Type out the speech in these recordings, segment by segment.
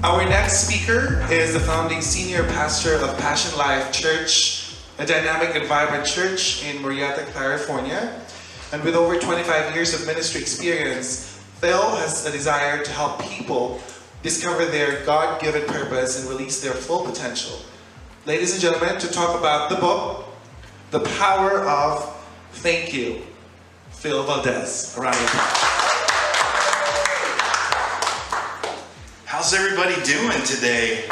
Our next speaker is the founding senior pastor of Passion Life Church, a dynamic and vibrant church in Murrieta, California. And with over 25 years of ministry experience, Phil has a desire to help people discover their God-given purpose and release their full potential. Ladies and gentlemen, to talk about the book, The Power of Thank You, Phil Valdez. A round of applause. How's everybody doing today?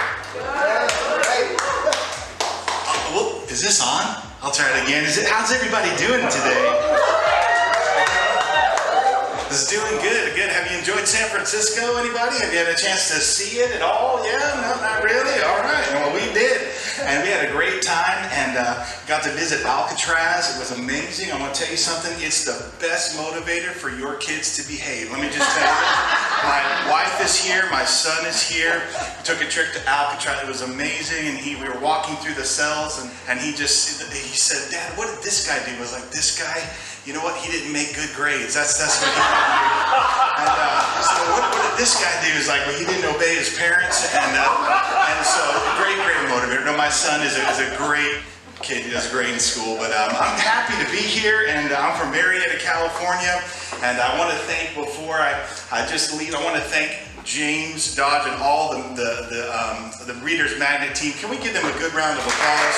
Well, is this on? I'll try it again. How's everybody doing today? It's doing good. Good. Have you enjoyed San Francisco? Anybody? Have you had a chance to see it at all? Yeah? No, not really? All right. Well, we did. And we had a great time and got to visit Alcatraz. It was amazing. I'm going to tell you something. It's the best motivator for your kids to behave. Let me just tell you. My wife is here. My son is here. We took a trip to Alcatraz. It was amazing. And we were walking through the cells and he said, Dad, what did this guy do? I was like, this guy, you know what? He didn't make good grades. That's what he did. And I said, what did this guy do? He's like, well, he didn't obey his parents. And so great motivator. No, my son is a great kid. He does great in school. But I'm happy to be here. And I'm from Murrieta, California. And I want to thank, before I just leave, I want to thank James Dodge and all the ReadersMagnet team. Can we give them a good round of applause?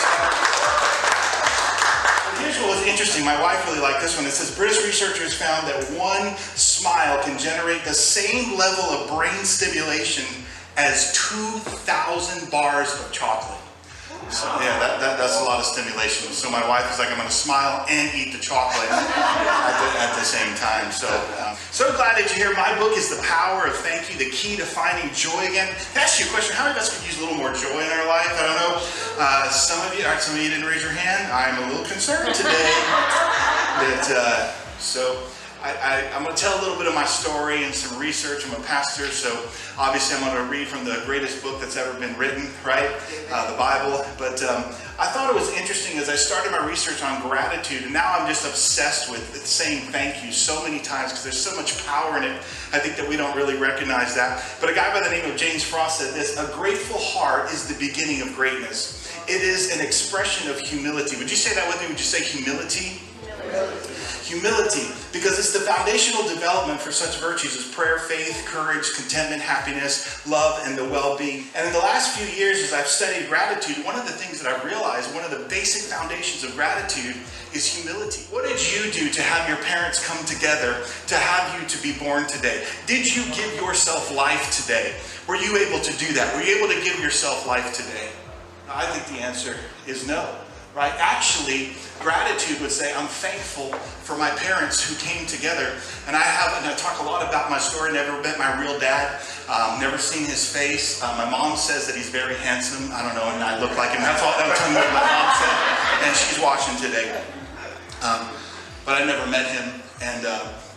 Here's what was interesting. My wife really liked this one. It says, British researchers found that one smile can generate the same level of brain stimulation as 2,000 bars of chocolate. So yeah, that's a lot of stimulation. So my wife is like, I'm going to smile and eat the chocolate at the same time. So glad that you're here. My book is The Power of Thank You, the key to finding joy again. Can I ask you a question? How many of us could use a little more joy in our life? I don't know. Some of you didn't raise your hand. I'm a little concerned today. I'm going to tell a little bit of my story and some research. I'm a pastor, so obviously I'm going to read from the greatest book that's ever been written, right? The Bible. But I thought it was interesting as I started my research on gratitude, and now I'm just obsessed with saying thank you so many times because there's so much power in it. I think that we don't really recognize that. But a guy by the name of James Frost said this: a grateful heart is the beginning of greatness. It is an expression of humility. Would you say that with me? Would you say humility? Humility, because it's the foundational development for such virtues as prayer, faith, courage, contentment, happiness, love, and the well-being. And in the last few years, as I've studied gratitude, one of the things that I've realized, one of the basic foundations of gratitude is humility. What did you do to have your parents come together, to have you to be born today? Did you give yourself life today? Were you able to do that? Were you able to give yourself life today? I think the answer is no. Right? Actually, gratitude would say, I'm thankful for my parents who came together. And I talk a lot about my story. Never met my real dad. Never seen his face. My mom says that he's very handsome. I don't know, and I look like him. That's all. That's what my mom said. And she's watching today. But I never met him.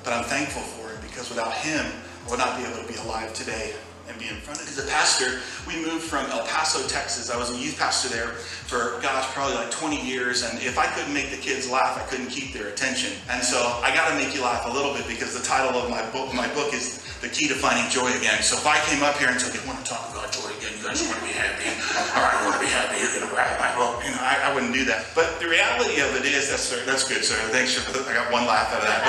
But I'm thankful for him, because without him, I would not be able to be alive today and be in front of it. As a pastor, we moved from El Paso, Texas. I was a youth pastor there for, probably like 20 years. And if I couldn't make the kids laugh, I couldn't keep their attention. And so I got to make you laugh a little bit, because the title of my book is The Key to Finding Joy Again. So if I came up here and said, you want to talk about joy again? You guys want to be happy? All right, I want to be happy. You're going to grab my book. I wouldn't do that. But the reality of it is, that's good, sir. Thanks, sir. I got one laugh out of that.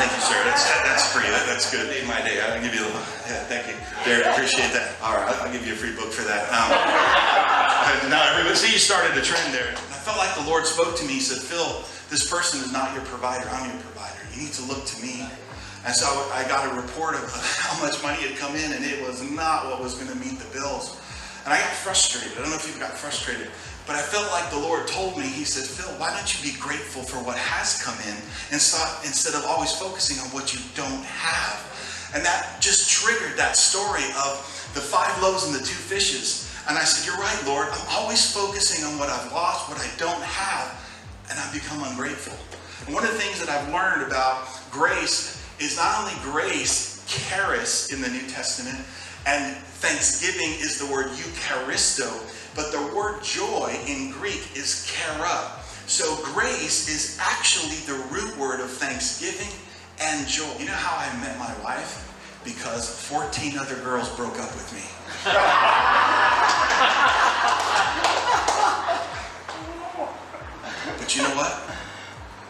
Thank you, sir. That's free. That's good. Made my day. I'll give you a little. Yeah, thank you. Very appreciate that. All right, I'll give you a free book for that. See, you started a trend there. I felt like the Lord spoke to me. He said, Phil, this person is not your provider. I'm your provider. You need to look to me. And so I got a report of how much money had come in, and it was not what was going to meet the bills. And I got frustrated. I don't know if you got frustrated, but I felt like the Lord told me, he said, Phil, why don't you be grateful for what has come in instead of always focusing on what you don't have? And that just triggered that story of the 5 loaves and the 2 fishes. And I said, you're right, Lord. I'm always focusing on what I've lost, what I don't have, and I've become ungrateful. And one of the things that I've learned about grace is not only grace, charis in the New Testament, and thanksgiving is the word eucharisto, but the word joy in Greek is chara. So grace is actually the root word of thanksgiving and joy. You know how I met my wife? because 14 other girls broke up with me. But you know what?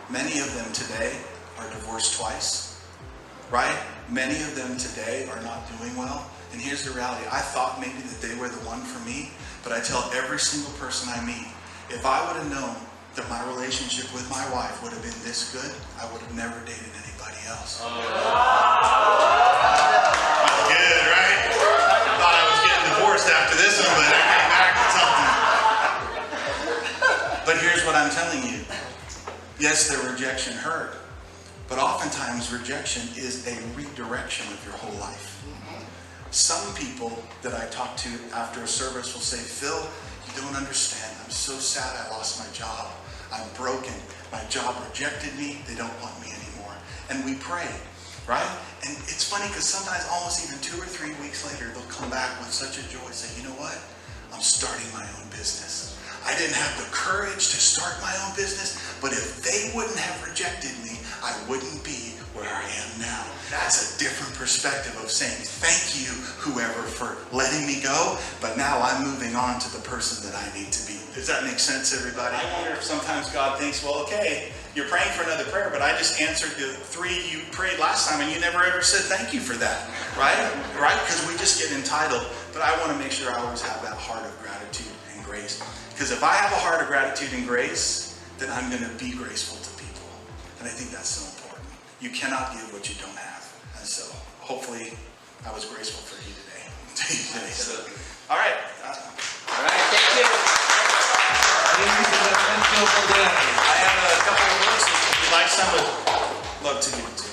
Many of them today are divorced twice, right? Many of them today are not doing well. And here's the reality. I thought maybe that they were the one for me, but I tell every single person I meet, if I would have known that my relationship with my wife would have been this good, I would have never dated anybody else. That's good, right? I thought I was getting divorced after this one, but I came back with something. But here's what I'm telling you. Yes, the rejection hurt, but oftentimes rejection is a redirection of your whole life. Some people that I talk to after a service will say, Phil, you don't understand. I'm so sad I lost my job. I'm broken. My job rejected me. They don't want me anymore. And we pray, right? And it's funny because sometimes almost even 2 or 3 weeks later, they'll come back with such a joy, say, you know what? I'm starting my own business. I didn't have the courage to start my own business, but if they wouldn't have rejected me, I wouldn't be where I am now. That's a different perspective of saying, thank you, whoever, for letting me go, but now I'm moving on to the person that I need to be. Does that make sense, everybody? I wonder if sometimes God thinks, well, okay, you're praying for another prayer, but I just answered the 3 you prayed last time, and you never ever said thank you for that, right? Right? Because we just get entitled. But I want to make sure I always have that heart of gratitude and grace. Because if I have a heart of gratitude and grace, then I'm going to be graceful to people. And I think that's so important. You cannot give what you don't have. And so hopefully I was graceful for you today. So, all right. All right, thank you. Ladies and gentlemen, Phil Valdez. I have a couple of verses. If you'd like some, I'd love to give it to you.